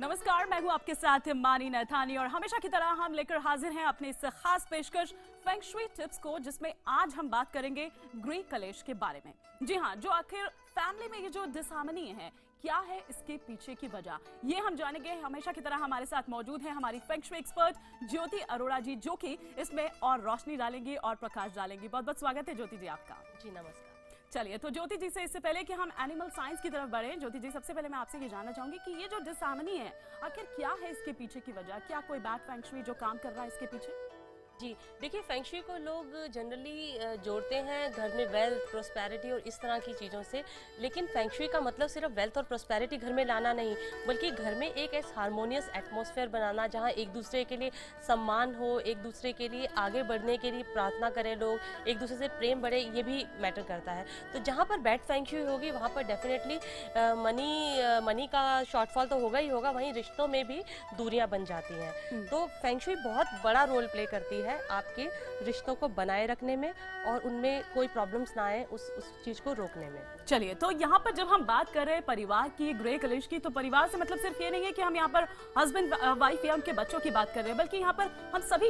नमस्कार, मैं हूं आपके साथ मानी नैथानी और हमेशा की तरह हम लेकर हाजिर हैं अपने इस खास पेशकश फेंग शुई टिप्स को, जिसमें आज हम बात करेंगे गृह कलेश के बारे में। जी हां, जो आखिर फैमिली में ये जो डिसहार्मनी है, क्या है इसके पीछे की वजह, ये हम जानेंगे। हमेशा की तरह हमारे साथ मौजूद है हमारी फेंग शुई एक्सपर्ट ज्योति अरोड़ा जी, जो कि इसमें और रोशनी डालेंगी और प्रकाश डालेंगी। बहुत बहुत स्वागत है ज्योति जी आपका। जी नमस्कार। चलिए, तो ज्योति जी से इससे पहले कि हम एनिमल साइंस की तरफ बढ़े, ज्योति जी सबसे पहले मैं आपसे ये जानना चाहूंगी कि ये जो डिसहार्मनी है, आखिर क्या है इसके पीछे की वजह? क्या कोई बैड फेंग शुई जो काम कर रहा है इसके पीछे? जी देखिए, फेंग शुई को लोग जनरली जोड़ते हैं घर में वेल्थ, प्रोस्पेरिटी और इस तरह की चीज़ों से। लेकिन फेंग शुई का मतलब सिर्फ वेल्थ और प्रोस्पेरिटी घर में लाना नहीं, बल्कि घर में एक ऐसा हारमोनियस एटमॉस्फेयर बनाना जहां एक दूसरे के लिए सम्मान हो, एक दूसरे के लिए आगे बढ़ने के लिए प्रार्थना करें लोग, एक दूसरे से प्रेम बढ़े, ये भी मैटर करता है। तो जहाँ पर बैड फेंग शुई होगी वहाँ पर डेफिनेटली मनी का शॉर्टफॉल तो होगा ही होगा, वहीं रिश्तों में भी दूरियाँ बन जाती हैं। तो फेंग शुई बहुत बड़ा रोल प्ले करती है आपके रिश्तों को बनाए रखने में और उनमें कोई प्रॉब्लम्स ना आए उस चीज को रोकने में। चलिए, तो यहाँ पर जब हम बात कर रहे हैं परिवार की, गृह कलेश की, तो परिवार से मतलब सिर्फ ये नहीं है कि हम यहाँ पर हस्बैंड वाइफ या उनके बच्चों की बात कर रहे हैं, बल्कि यहाँ पर हम सभी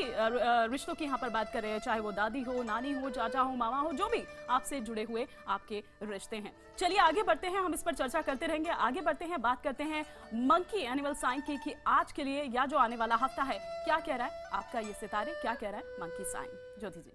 रिश्तों की यहाँ पर बात कर रहे हैं, चाहे वो दादी हो, नानी हो, चाचा हो, मामा हो, जो भी आपसे जुड़े हुए आपके रिश्ते हैं। चलिए आगे बढ़ते हैं, हम इस पर चर्चा करते रहेंगे। आगे बढ़ते हैं, बात करते हैं मंकी एनिमल साइन की कि आज के लिए या जो आने वाला हफ्ता है क्या कह रहा है आपका ये सितारे, क्या कह रहा है मंकी साइन? ज्योति जी।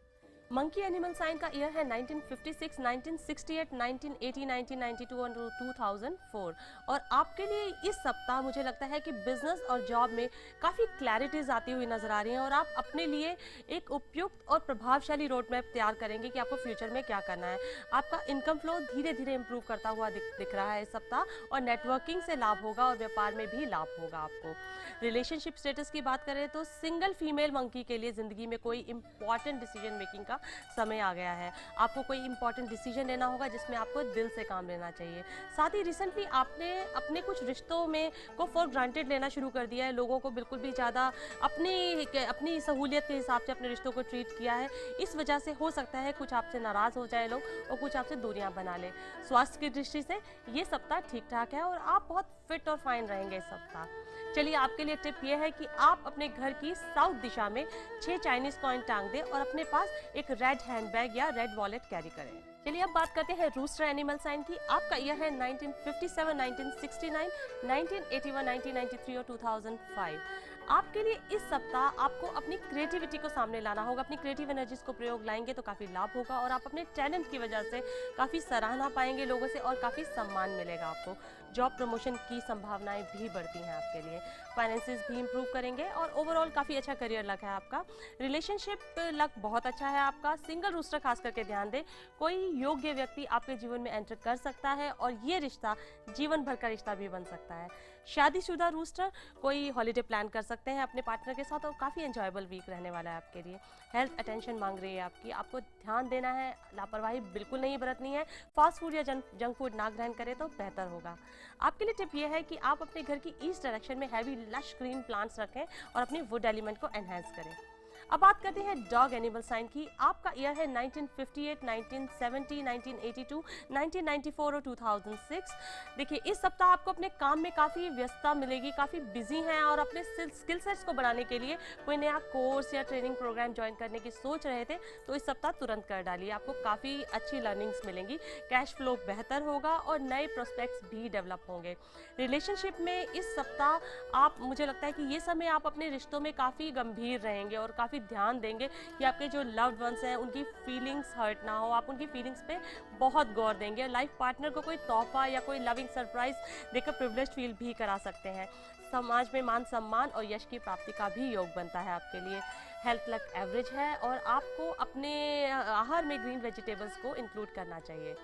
मंकी एनिमल साइन का ईयर है 1956, 1968, 1980, 1992 और 2004। और आपके लिए इस सप्ताह मुझे लगता है कि बिजनेस और जॉब में काफ़ी क्लैरिटीज आती हुई नजर आ रही हैं और आप अपने लिए एक उपयुक्त और प्रभावशाली रोड मैप तैयार करेंगे कि आपको फ्यूचर में क्या करना है। आपका इनकम फ्लो धीरे धीरे इंप्रूव करता हुआ दिख रहा है इस सप्ताह और नेटवर्किंग से लाभ होगा और व्यापार में भी लाभ होगा आपको। रिलेशनशिप स्टेटस की बात करें तो सिंगल फीमेल मंकी के लिए जिंदगी में कोई इंपॉर्टेंट डिसीजन मेकिंग का समय आ गया है। आपको कोई इंपॉर्टेंट डिसीजन लेना होगा जिसमें आपको दिल से काम लेना चाहिए। साथ ही रिसेंटली आपने अपने कुछ रिश्तों में को फॉर ग्रांटेड लेना शुरू कर दिया है, लोगों को बिल्कुल भी ज़्यादा अपनी सहूलियत के हिसाब से अपने रिश्तों को ट्रीट किया है। इस वजह से हो सकता है कुछ आपसे नाराज़ हो जाए लोग और कुछ आपसे दूरियां बना ले। स्वास्थ्य की दृष्टि से ये सप्ताह ठीक ठाक है और आप बहुत फिट और फाइन रहेंगे इस सप्ताह। चलिए, आपके लिए टिप ये है कि आप अपने घर की साउथ दिशा में 6 चाइनीज कॉइन टांग दें और अपने पास एक रेड हैंडबैग या रेड वॉलेट कैरी करें। चलिए अब बात करते हैं रूस्टर एनिमल साइन की। आपका ईयर है 1957, 1969, 1981, 1993 और 2005। आपके लिए इस सप्ताह आपको अपनी क्रिएटिविटी को सामने लाना होगा। अपनी क्रिएटिव एनर्जीज को प्रयोग लाएंगे तो काफ़ी लाभ होगा और आप अपने टैलेंट की वजह से काफ़ी सराहना पाएंगे लोगों से और काफ़ी सम्मान मिलेगा आपको। जॉब प्रमोशन की संभावनाएं भी बढ़ती हैं आपके लिए। फाइनेंसेस भी इंप्रूव करेंगे और ओवरऑल काफ़ी अच्छा करियर लक है आपका। रिलेशनशिप लक बहुत अच्छा है आपका। सिंगल रूस्टर खास करके ध्यान दें, कोई योग्य व्यक्ति आपके जीवन में एंटर कर सकता है और ये रिश्ता जीवन भर का रिश्ता भी बन सकता है। शादीशुदा रूस्टर कोई हॉलीडे प्लान कर सकते हैं अपने पार्टनर के साथ और काफ़ी एंजॉयबल वीक रहने वाला है आपके लिए। हेल्थ अटेंशन मांग रही है आपकी, आपको ध्यान देना है, लापरवाही बिल्कुल नहीं बरतनी है। फास्ट फूड या जंक फूड ना ग्रहण करें तो बेहतर होगा। आपके लिए टिप ये है कि आप अपने घर की ईस्ट डायरेक्शन में हैवी लश ग्रीन प्लांट्स रखें और अपने वुड एलिमेंट को एनहांस करें। अब बात करते हैं डॉग एनिमल साइन की। आपका ईयर है 1958, 1970, 1982, 1994 और 2006। देखिए, इस सप्ताह आपको अपने काम में काफ़ी व्यस्तता मिलेगी, काफ़ी बिजी हैं और अपने स्किल सेट्स को बढ़ाने के लिए कोई नया कोर्स या ट्रेनिंग प्रोग्राम ज्वाइन करने की सोच रहे थे तो इस सप्ताह तुरंत कर डालिए। आपको काफ़ी अच्छी लर्निंग्स मिलेंगी, कैश फ्लो बेहतर होगा और नए प्रोस्पेक्ट्स भी डेवलप होंगे। रिलेशनशिप में इस सप्ताह मुझे लगता है कि ये समय आप अपने रिश्तों में काफ़ी गंभीर रहेंगे और काफ़ी ध्यान देंगे कि आपके जो लव्ड वंस हैं उनकी फीलिंग्स हर्ट ना हो। आप उनकी फीलिंग्स पे बहुत गौर देंगे। लाइफ पार्टनर को कोई तोहफा या कोई लविंग सरप्राइज देकर प्रिविलेज्ड फील भी करा सकते हैं। समाज में मान सम्मान और यश की प्राप्ति का भी योग बनता है आपके लिए। हेल्थ लक एवरेज है और आपको अपने आहार में ग्रीन वेजिटेबल्स को इंक्लूड करना चाहिए।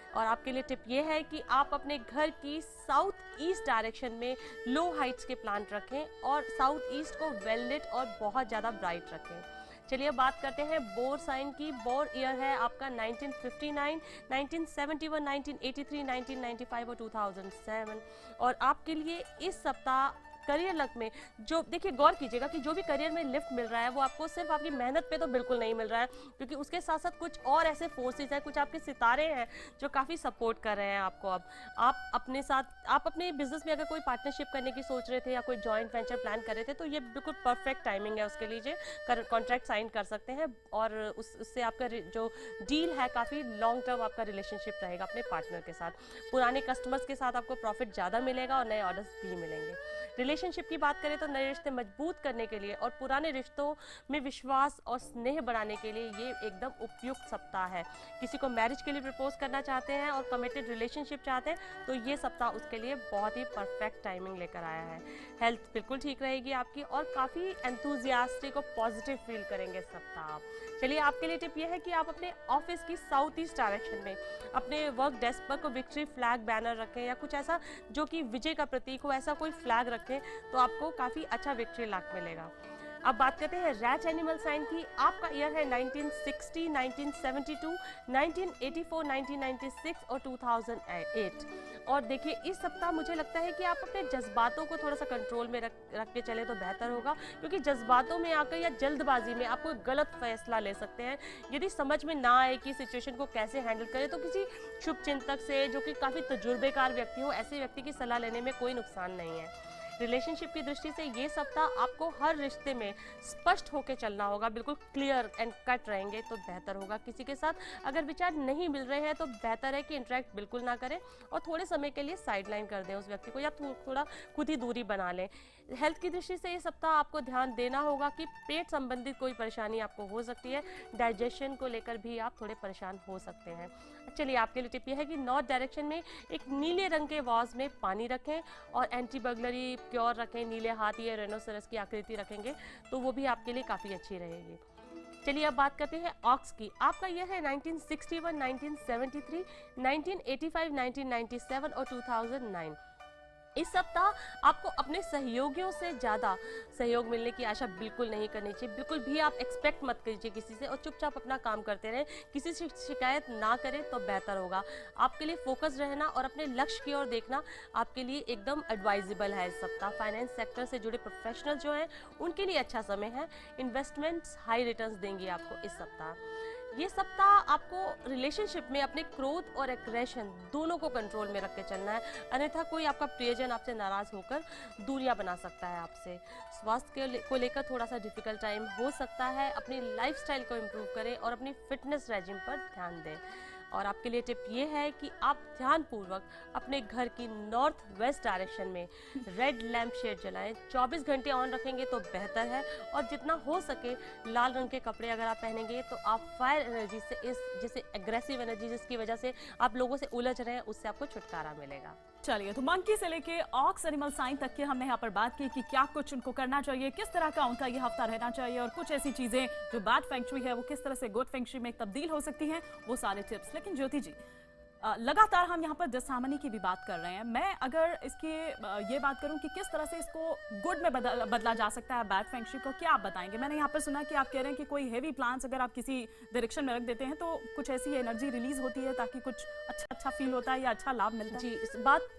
और आपके लिए टिप ये है कि आप अपने घर की साउथ ईस्ट डायरेक्शन में लो हाइट्स के प्लांट रखें और साउथ ईस्ट को वेल लिट और बहुत ज़्यादा ब्राइट रखें। चलिए बात करते हैं बोर साइन की। बोर ईयर है आपका 1959, 1971, 1983, 1995 और 2007। और आपके लिए इस सप्ताह करियर लक में जो देखिए गौर कीजिएगा कि जो भी करियर में लिफ्ट मिल रहा है वो आपको सिर्फ आपकी मेहनत पे तो बिल्कुल नहीं मिल रहा है, क्योंकि उसके साथ साथ कुछ और ऐसे फोर्सेस हैं, कुछ आपके सितारे हैं जो काफ़ी सपोर्ट कर रहे हैं आपको। अब आप अपने बिजनेस में अगर कोई पार्टनरशिप करने की सोच रहे थे या कोई जॉइंट वेंचर प्लान कर रहे थे तो ये बिल्कुल परफेक्ट टाइमिंग है उसके लिए। कॉन्ट्रैक्ट साइन कर सकते हैं और उससे आपका जो डील है काफ़ी लॉन्ग टर्म आपका रिलेशनशिप रहेगा अपने पार्टनर के साथ। पुराने कस्टमर्स के साथ आपको प्रॉफिट ज़्यादा मिलेगा और नए ऑर्डर्स भी मिलेंगे। रिलेशनशिप की बात करें तो नए रिश्ते मजबूत करने के लिए और पुराने रिश्तों में विश्वास और स्नेह बढ़ाने के लिए ये एकदम उपयुक्त सप्ताह है। किसी को मैरिज के लिए प्रपोज करना चाहते हैं और कमिटेड रिलेशनशिप चाहते हैं तो ये सप्ताह उसके लिए बहुत ही परफेक्ट टाइमिंग लेकर आया है। हेल्थ बिल्कुल ठीक रहेगी आपकी और काफ़ी एंथुजियास्टिक और पॉजिटिव फील करेंगे इस सप्ताह आप। चलिए आपके लिए टिप ये है कि आप अपने ऑफिस की साउथ ईस्ट डायरेक्शन में अपने वर्क डेस्क पर कोई विक्ट्री फ्लैग बैनर रखें या कुछ ऐसा जो कि विजय का प्रतीक हो, ऐसा कोई फ्लैग रखें तो आपको काफ़ी अच्छा विक्ट्री लक मिलेगा। अब बात करते हैं रैच एनिमल साइन की। आपका ईयर है 1960, 1972, 1984, 1996 और 2008। और देखिए इस सप्ताह मुझे लगता है कि आप अपने जज्बातों को थोड़ा सा कंट्रोल में रख के चले तो बेहतर होगा, क्योंकि जज्बातों में आकर या जल्दबाजी में आप कोई गलत फैसला ले सकते हैं। यदि समझ में ना आए कि सिचुएशन को कैसे हैंडल करें तो किसी शुभ चिंतक से जो कि काफ़ी तजुर्बेकार व्यक्ति हो, ऐसे व्यक्ति की सलाह लेने में कोई नुकसान नहीं है। रिलेशनशिप की दृष्टि से ये सप्ताह आपको हर रिश्ते में स्पष्ट होकर चलना होगा, बिल्कुल क्लियर एंड कट रहेंगे तो बेहतर होगा। किसी के साथ अगर विचार नहीं मिल रहे हैं तो बेहतर है कि इंटरेक्ट बिल्कुल ना करें और थोड़े समय के लिए साइडलाइन कर दें उस व्यक्ति को या थोड़ा खुद ही दूरी बना लें। हेल्थ की दृष्टि से ये सप्ताह आपको ध्यान देना होगा कि पेट संबंधित कोई परेशानी आपको हो सकती है, डाइजेशन को लेकर भी आप थोड़े परेशान हो सकते हैं। चलिए आपके लिए टिप ये है कि नॉर्थ डायरेक्शन में एक नीले रंग के वाज में पानी रखें और एंटी बर्गलरी प्योर रखें। नीले हाथी या रेनोसरस की आकृति रखेंगे तो वो भी आपके लिए काफ़ी अच्छी रहेगी। चलिए अब बात करते हैं ऑक्स की। आपका यह है 1961, 1973, 1985, 1997 और 2009। इस सप्ताह आपको अपने सहयोगियों से ज़्यादा सहयोग मिलने की आशा बिल्कुल नहीं करनी चाहिए। बिल्कुल भी आप एक्सपेक्ट मत कीजिए किसी से और चुपचाप अपना काम करते रहें। किसी से शिकायत ना करें तो बेहतर होगा। आपके लिए फोकस रहना और अपने लक्ष्य की ओर देखना आपके लिए एकदम एडवाइजेबल है इस सप्ताह। फाइनेंस सेक्टर से जुड़े प्रोफेशनल जो हैं उनके लिए अच्छा समय है। इन्वेस्टमेंट्स हाई रिटर्न्स देंगी आपको इस सप्ताह। ये सप्ताह आपको रिलेशनशिप में अपने क्रोध और एग्रेशन दोनों को कंट्रोल में रख के चलना है, अन्यथा कोई आपका प्रियजन आपसे नाराज होकर दूरियां बना सकता है आपसे। स्वास्थ्य को लेकर थोड़ा सा डिफिकल्ट टाइम हो सकता है। अपनी लाइफस्टाइल को इम्प्रूव करें और अपनी फिटनेस रेजिम पर ध्यान दें। और आपके लिए टिप ये है कि आप ध्यानपूर्वक अपने घर की नॉर्थ वेस्ट डायरेक्शन में रेड लैम्प शेड जलाएं। 24 घंटे ऑन रखेंगे तो बेहतर है और जितना हो सके लाल रंग के कपड़े अगर आप पहनेंगे तो आप फायर एनर्जी से, इस जैसे एग्रेसिव एनर्जी जिसकी वजह से आप लोगों से उलझ रहे हैं, उससे आपको छुटकारा मिलेगा। चलिए तो मंकी से लेके ऑक्स एनिमल साइन तक की हमने यहाँ पर बात की कि क्या कुछ उनको करना चाहिए, किस तरह का उनका ये हफ्ता रहना चाहिए और कुछ ऐसी चीजें जो बैड फेंगशुई है वो किस तरह से गुड फेंगशुई में तब्दील हो सकती हैं, वो सारे टिप्स। लेकिन ज्योति जी लगातार हम यहाँ पर डिसहार्मनी की भी बात कर रहे हैं। मैं अगर इसकी ये बात करूँ कि किस तरह से इसको गुड में बदला जा सकता है बैड फेंगशुई को, क्या आप बताएंगे? मैंने यहाँ पर सुना कि आप कह रहे हैं कि कोई हेवी प्लान्स अगर आप किसी डायरेक्शन में रख देते हैं तो कुछ ऐसी एनर्जी रिलीज होती है ताकि कुछ अच्छा फील होता है या अच्छा लाभ मिलता है। जी, इस बात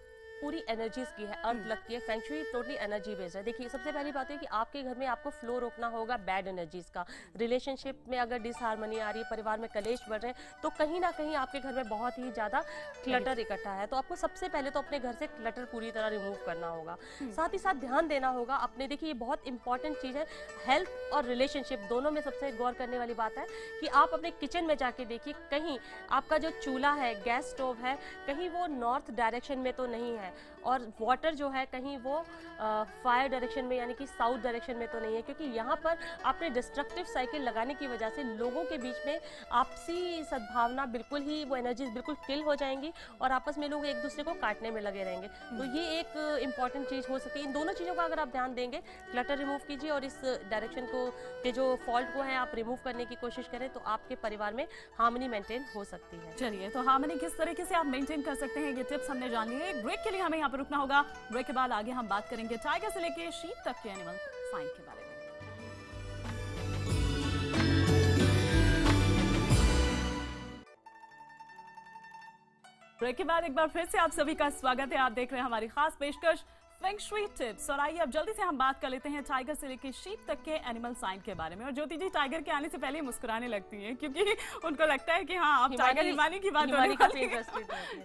पूरी एनर्जीज की है, अर्थ लगती है। फेंगशुई टोटली एनर्जी बेस्ड है। देखिए सबसे पहली बात है कि आपके घर में आपको फ्लो रोकना होगा बैड एनर्जीज का। रिलेशनशिप में अगर डिसहार्मनी आ रही है, परिवार में कलेश बढ़ रहे हैं तो कहीं ना कहीं आपके घर में बहुत ही ज़्यादा क्लटर इकट्ठा है। तो आपको सबसे पहले तो अपने घर से क्लटर पूरी तरह रिमूव करना होगा। साथ ही साथ ध्यान देना होगा अपने, देखिए ये बहुत इंपॉर्टेंट चीज़ है, हेल्थ और रिलेशनशिप दोनों में सबसे गौर करने वाली बात है कि आप अपने किचन में जाके देखिए कहीं आपका जो चूल्हा है, गैस स्टोव है, कहीं वो नॉर्थ डायरेक्शन में तो नहीं है और वाटर जो है कहीं वो फायर डायरेक्शन में यानी कि साउथ डायरेक्शन में तो नहीं है, क्योंकि यहाँ पर आपने डिस्ट्रक्टिव साइकिल लगाने की वजह से लोगों के बीच में आपसी सद्भावना बिल्कुल ही, वो एनर्जीज बिल्कुल किल हो जाएंगी और आपस में लोग एक दूसरे को काटने में लगे रहेंगे। तो ये एक इंपॉर्टेंट चीज़ हो सकती है। इन दोनों चीज़ों का अगर आप ध्यान देंगे, क्लटर रिमूव कीजिए और इस डायरेक्शन को के जो फॉल्ट को है आप रिमूव करने की कोशिश करें तो आपके परिवार में हार्मनी मेंटेन हो सकती है। चलिए तो हार्मनी किस तरीके से आप मेंटेन कर सकते हैं ये टिप्स हमने जान लिए। ब्रेक के लिए हमें यहाँ पर रुकना होगा। ब्रेक के बाद आगे हम बात करेंगे टाइगर से लेके शीप तक के एनिमल साइन के बारे में। ब्रेक के बाद एक बार फिर से आप सभी का स्वागत है। आप देख रहे हैं हमारी खास पेशकश फेंग शुई टिप्स। और आइए अब जल्दी से हम बात कर लेते हैं टाइगर से लेकर शीप तक के एनिमल साइन के बारे में। और ज्योति जी टाइगर के आने से पहले ही मुस्कुराने लगती हैं क्योंकि उनको लगता है कि हाँ आप टाइगर हिमानी की बात होने वाली है।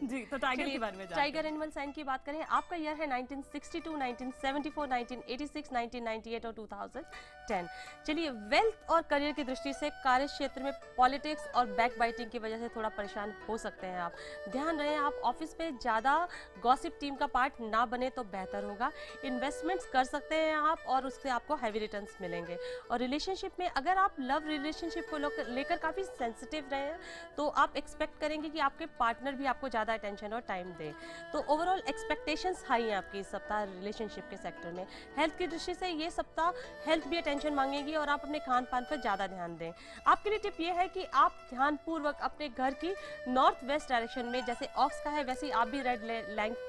जी, तो टाइगर के बारे में टाइगर एनिमल साइन की बात करें, आपका ईयर है 1962, 1974, 1986, 1998 और 2010। चलिए, वेल्थ और करियर की दृष्टि से कार्य क्षेत्र में पॉलिटिक्स और बैक बाइटिंग की वजह से थोड़ा परेशान हो सकते हैं आप। ध्यान रहे आप ऑफिस में ज़्यादा गॉसिप टीम का पार्ट ना बने तो बेहतर होगा। इन्वेस्टमेंट्स कर सकते हैं आप और उससे आपको हैवी रिटर्न्स मिलेंगे। और रिलेशनशिप में अगर आप लव रिलेशनशिप को लेकर काफ़ी सेंसिटिव रहे हैं तो आप एक्सपेक्ट करेंगे कि आपके पार्टनर भी आपको ज़्यादा अटेंशन और टाइम दे। तो ओवरऑल एक्सपेक्टेशंस हाई हैं आपकी इस सप्ताह रिलेशनशिप के सेक्टर में। हेल्थ की दृष्टि से ये सप्ताह हेल्थ भी अटेंशन मांगेगी और आप अपने खान पान पर ज़्यादा ध्यान दें। आपके लिए टिप ये है कि आप ध्यानपूर्वक अपने घर की नॉर्थ वेस्ट डायरेक्शन में, जैसे ऑक्स का है वैसे ही आप भी रेड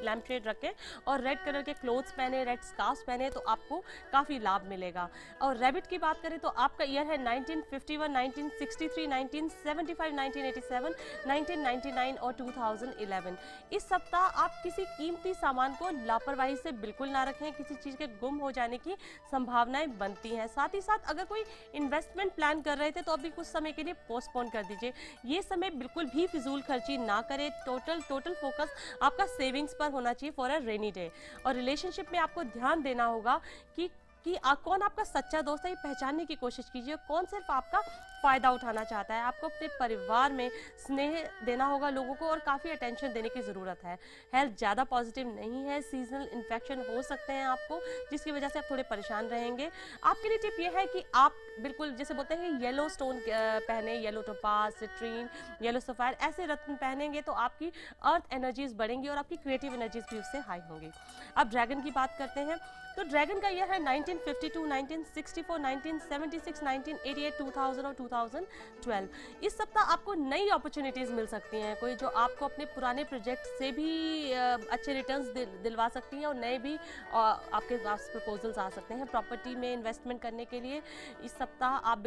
लैम्प शेड रखें और रेड कलर के क्लोथ्स पहने, रेड स्कार्फ पहने तो आपको काफ़ी लाभ मिलेगा। और रैबिट की बात करें तो आपका ईयर है 1951, 1963, 1975, 1987, 1999 और 2011। इस सप्ताह आप किसी कीमती सामान को लापरवाही से बिल्कुल ना रखें, किसी चीज़ के गुम हो जाने की संभावनाएं बनती हैं। साथ ही साथ अगर कोई इन्वेस्टमेंट प्लान कर रहे थे तो अभी कुछ समय के लिए पोस्टपोन कर दीजिए। ये समय बिल्कुल भी फिजूल खर्ची ना करें। टोटल फोकस आपका सेविंग्स पर होना चाहिए फॉर अ रेनी डे। और रिलेशनशिप में आपको ध्यान देना होगा कि कौन आपका सच्चा दोस्त है, ये पहचानने की कोशिश कीजिए। कौन सिर्फ आपका फ़ायदा उठाना चाहता है। आपको अपने परिवार में स्नेह देना होगा लोगों को और काफ़ी अटेंशन देने की ज़रूरत है। हेल्थ ज़्यादा पॉजिटिव नहीं है, सीजनल इन्फेक्शन हो सकते हैं आपको, जिसकी वजह से आप थोड़े परेशान रहेंगे। आपके लिए टिप ये है कि आप बिल्कुल जैसे बोलते हैं येलो स्टोन पहने, yellow topaz, citrine, yellow sapphire, ऐसे रत्न पहनेंगे तो आपकी अर्थ एनर्जीज बढ़ेंगी और आपकी क्रिएटिव एनर्जीज भी उससे हाई होंगी। अब ड्रैगन की बात करते हैं तो ड्रैगन का ईयर है 1952, 1964, 1976, 1988, 2000 और 2012। इस सप्ताह आपको नई अपॉर्चुनिटीज़ मिल सकती हैं, कोई जो आपको अपने पुराने प्रोजेक्ट से भी अच्छे रिटर्न्स दिलवा सकती हैं और नए भी आपके पास प्रपोजल्स आ सकते हैं। प्रॉपर्टी में इन्वेस्टमेंट करने के लिए इस सप्ताह आप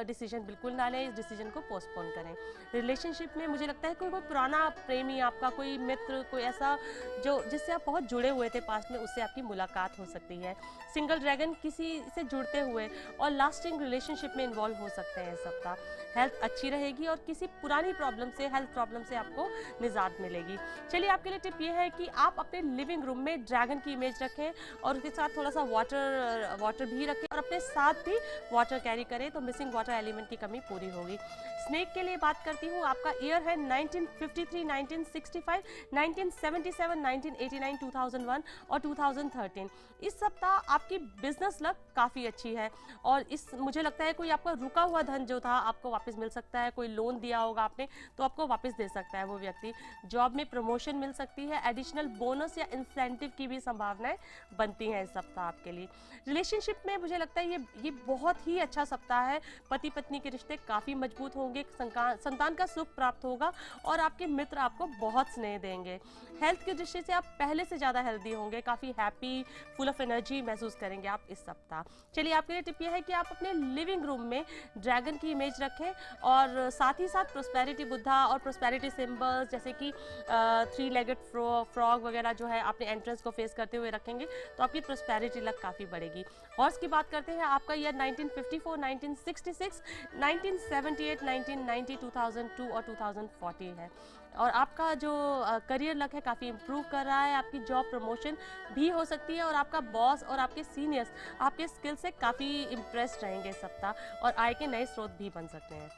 डिसीजन बिल्कुल ना लें, इस डिसीजन को पोस्टपोन करें। रिलेशनशिप में मुझे लगता है कोई पुराना प्रेमी आपका, कोई मित्र, कोई ऐसा जो जिससे आप बहुत जुड़े हुए थे पास्ट में, उससे आपकी मुलाकात हो सकती है। सिंगल ड्रैगन किसी से जुड़ते हुए और लास्टिंग रिलेशनशिप में इन्वॉल्व हो सकते हैं इस सप्ताह। हेल्थ अच्छी रहेगी और किसी पुरानी हेल्थ प्रॉब्लम से आपको निजात मिलेगी। चलिए, आपके लिए टिप ये है कि आप अपने लिविंग रूम में ड्रैगन की इमेज रखें और उसके साथ थोड़ा सा वाटर भी रखें और अपने साथ भी वाटर कैरी करें तो मिसिंग वाटर एलिमेंट की कमी पूरी होगी। स्नेक के लिए बात करती हूँ, आपका ईयर है 1953, 1965, 1977, 1989, 2001 और 2013। इस सप्ताह आपकी बिजनेस लक काफ़ी अच्छी है और मुझे लगता है कोई आपका रुका हुआ धन जो था आपको वापस मिल सकता है। कोई लोन दिया होगा आपने तो आपको वापस दे सकता है वो व्यक्ति। जॉब में प्रमोशन मिल सकती है, एडिशनल बोनस या इंसेंटिव की भी संभावनाएं बनती हैं इस सप्ताह आपके लिए। रिलेशनशिप में मुझे लगता है ये बहुत ही अच्छा सप्ताह है। पति पत्नी के रिश्ते काफ़ी मजबूत होंगे, संतान का सुख प्राप्त होगा और आपके मित्र आपको बहुत स्नेह देंगे। हेल्थ की दृष्टि से आप पहले से ज़्यादा हेल्दी होंगे, काफ़ी हैप्पी, फुल ऑफ एनर्जी महसूस करेंगे आप इस सप्ताह। चलिए, आपके लिए टिप ये है कि आप अपने लिविंग रूम में ड्रैगन की इमेज रखें और साथ ही साथ प्रोस्पेरिटी बुद्धा और प्रोस्पेरिटी सिंबल्स जैसे कि 3 लेगेड फ्रॉग वगैरह जो है अपने एंट्रेंस को फेस करते हुए रखेंगे तो आपकी प्रोस्पेरिटी लक काफ़ी बढ़ेगी। हॉर्स की बात करते हैं, आपका ईयर 1954, 1966, 1978, 1990, 2002 और 2014 है और आपका जो करियर लक है काफ़ी इम्प्रूव कर रहा है। आपकी जॉब प्रमोशन भी हो सकती है और आपका बॉस और आपके सीनियर्स आपके स्किल से काफ़ी इम्प्रेस्ड रहेंगे इस सप्ताह और आय के नए स्रोत भी बन सकते हैं।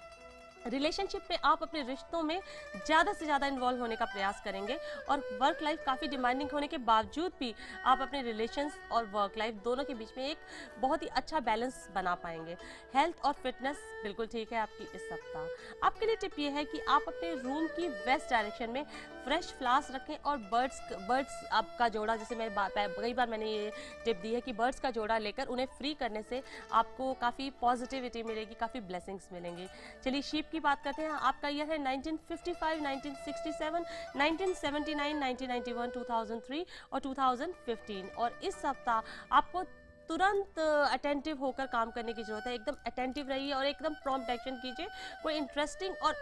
रिलेशनशिप में आप अपने रिश्तों में ज़्यादा से ज़्यादा इन्वॉल्व होने का प्रयास करेंगे और वर्क लाइफ काफ़ी डिमांडिंग होने के बावजूद भी आप अपने रिलेशंस और वर्क लाइफ दोनों के बीच में एक बहुत ही अच्छा बैलेंस बना पाएंगे। हेल्थ और फिटनेस बिल्कुल ठीक है आपकी इस सप्ताह। आपके लिए टिप ये है कि आप अपने रूम की वेस्ट डायरेक्शन में फ्रेश फ्लावर्स रखें और बर्ड्स आपका जोड़ा, जैसे कई बार मैंने ये टिप दी है कि बर्ड्स का जोड़ा लेकर उन्हें फ्री करने से आपको काफ़ी पॉजिटिविटी मिलेगी, काफ़ी ब्लेसिंग्स मिलेंगी। चलिए, शीप की बात करते हैं, आपका ईयर है 1955, 1967, 1979, 1991, 2003 और 2015 और इस सप्ताह आपको तुरंत अटेंटिव होकर काम करने की जरूरत है। एकदम अटेंटिव रहिए और एकदम प्रॉम्प्ट एक्शन कीजिए। कोई इंटरेस्टिंग और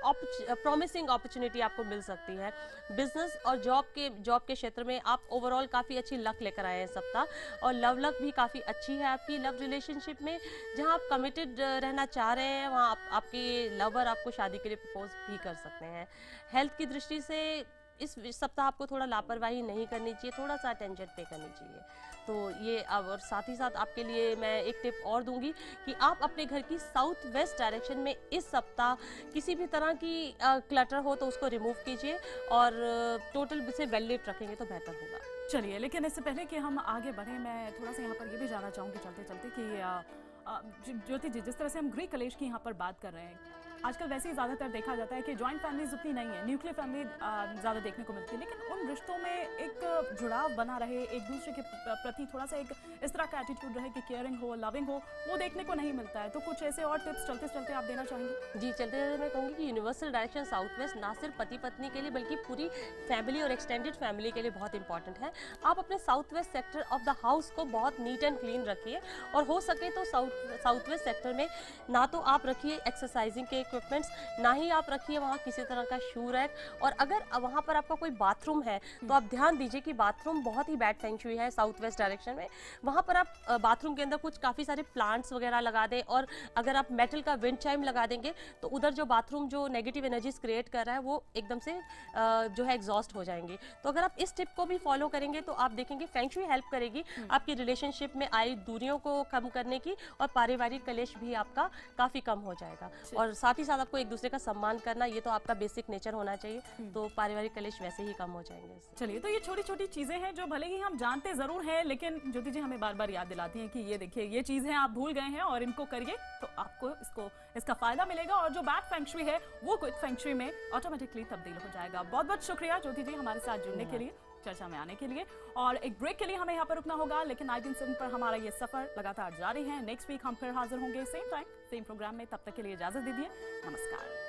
प्रॉमिसिंग अपॉर्चुनिटी आपको मिल सकती है। बिजनेस और जॉब के क्षेत्र में आप ओवरऑल काफ़ी अच्छी लक लेकर आए हैं सप्ताह, और लव लक भी काफ़ी अच्छी है आपकी लव रिलेशनशिप में। जहाँ आप कमिटेड रहना चाह रहे हैं वहाँ आपके लवर आपको शादी के लिए प्रपोज भी कर सकते हैं। हेल्थ की दृष्टि से इस सप्ताह आपको थोड़ा लापरवाही नहीं करनी चाहिए, थोड़ा सा अटेंशन पे करनी चाहिए। तो ये अब, और साथ ही साथ आपके लिए मैं एक टिप और दूंगी कि आप अपने घर की साउथ वेस्ट डायरेक्शन में इस सप्ताह किसी भी तरह की क्लटर हो तो उसको रिमूव कीजिए, और टोटल से वेल लिफ्ट रखेंगे तो बेहतर होगा। चलिए, लेकिन इससे पहले कि हम आगे बढ़ें, मैं थोड़ा सा यहाँ पर ये भी जानना चाहूँगी चलते चलते कि ज्योति जी, जिस तरह से हम गृह कलेश की यहाँ पर बात कर रहे हैं, आजकल वैसे ही ज़्यादातर देखा जाता है कि जॉइंट फैमिलीज उतनी नहीं है, न्यूक्लियर फैमिली ज़्यादा देखने को मिलती है, लेकिन उन रिश्तों में एक जुड़ाव बना रहे, एक दूसरे के प्रति थोड़ा सा एक इस तरह का एटीट्यूड रहे कि केयरिंग हो, लविंग हो, वो देखने को नहीं मिलता है। तो कुछ ऐसे और टिप्स चलते चलते आप देना चाहेंगे? जी, चलते चलते मैं कहूँगी कि यूनिवर्सल डायरेक्शन साउथ वेस्ट ना सिर्फ पति पत्नी के लिए बल्कि पूरी फैमिली और एक्सटेंडेड फैमिली के लिए बहुत इंपॉर्टेंट है। आप अपने south west sector of the house को बहुत नीट एंड क्लीन रखिए, और हो सके तो साउथ वेस्ट सेक्टर में ना तो आप रखिए एक्सरसाइजिंग के इक्विपमेंट्स, ना ही आप रखिए वहाँ किसी तरह का शू रैक। और अगर वहाँ पर आपका कोई बाथरूम है तो आप ध्यान दीजिए कि बाथरूम बहुत ही बैड फेंग शुई है साउथ वेस्ट डायरेक्शन में। वहाँ पर आप बाथरूम के अंदर कुछ काफ़ी सारे प्लांट्स वगैरह लगा दें, और अगर आप मेटल का विंड चाइम लगा देंगे तो उधर जो बाथरूम जो नेगेटिव एनर्जीज क्रिएट कर रहा है वो एकदम से जो है एग्जॉस्ट हो जाएंगे। तो अगर आप इस टिप को भी फॉलो करेंगे तो आप देखेंगे फेंग शुई हेल्प करेगी आपकी रिलेशनशिप में आई दूरियों को कम करने की, और पारिवारिक कलेश भी आपका काफ़ी कम हो जाएगा। और साथ ही साथ आपको एक दूसरे का सम्मान करना, ये तो आपका बेसिक नेचर होना चाहिए, तो पारिवारिक कलेश वैसे ही कम हो जाएंगे इससे। चलिए, तो ये छोटी छोटी चीजें हैं जो भले ही हम जानते जरूर हैं, लेकिन ज्योति जी हमें बार बार याद दिलाती हैं कि ये देखिए, ये चीजें आप भूल गए हैं और इनको करिए तो आपको इसका फायदा मिलेगा, और जो बैड फेंग शुई है वो गुड फेंग शुई में ऑटोमेटिकली तब्दील हो जाएगा। बहुत बहुत शुक्रिया ज्योति जी हमारे साथ जुड़ने के लिए, चर्चा में आने के लिए, और एक ब्रेक के लिए हमें यहाँ पर रुकना होगा, लेकिन 19/7 पर हमारा ये सफर लगातार जारी है। नेक्स्ट वीक हम फिर हाजिर होंगे सेम टाइम सेम प्रोग्राम में, तब तक के लिए इजाजत दीजिए, नमस्कार।